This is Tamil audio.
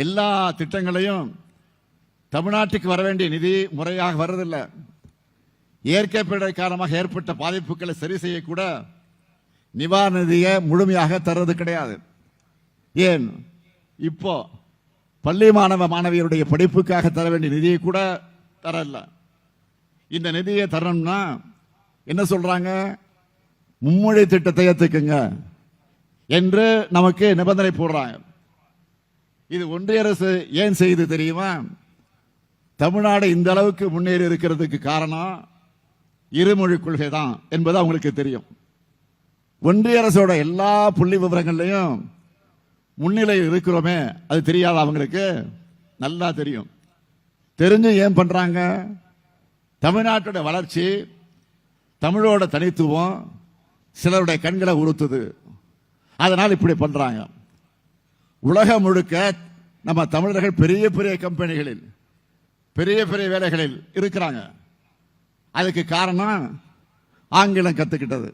எல்லா திட்டங்களையும் தமிழ்நாட்டுக்கு வர வேண்டிய நிதி முறையாக வர்றதில்லை. இயற்கை பேரிடர் காரணமாக ஏற்பட்ட பாதிப்புகளை சரி செய்யக்கூட நிவாரண நிதியை முழுமையாக தர்றது கிடையாது. ஏன் இப்போ பள்ளி மாணவியருடைய படிப்புக்காக தர வேண்டிய நிதியை கூட தரல. இந்த நிதியை தரணும்னா என்ன சொல்றாங்க, மும்மொழி திட்டத்தை ஏத்துக்குங்க என்று நமக்கு நிபந்தனை போடுறாங்க. இது ஒன்றிய அரசு ஏன் செய்து தெரியுமா? தமிழ்நாடு இந்த அளவுக்கு முன்னேறி இருக்கிறதுக்கு காரணம் இருமொழி கொள்கை தான் என்பது அவங்களுக்கு தெரியும். ஒன்றிய அரசோட எல்லா புள்ளி விவரங்கள்லையும் முன்னிலையில் இருக்கிறோமே, அது தெரியாத அவங்களுக்கு நல்லா தெரியும். தெரிஞ்சு ஏன் பண்றாங்க? தமிழ்நாட்டோட வளர்ச்சி, தமிழோட தனித்துவம் சிலருடைய கண்களை உறுத்துது, அதனால் இப்படி பண்றாங்க. உலகம் முழுக்க நம்ம தமிழர்கள் பெரிய பெரிய கம்பெனிகளில் பெரிய பெரிய வேலைகளில் இருக்கிறாங்க. அதுக்கு காரணம் ஆங்கிலம் கத்துக்கிட்டது.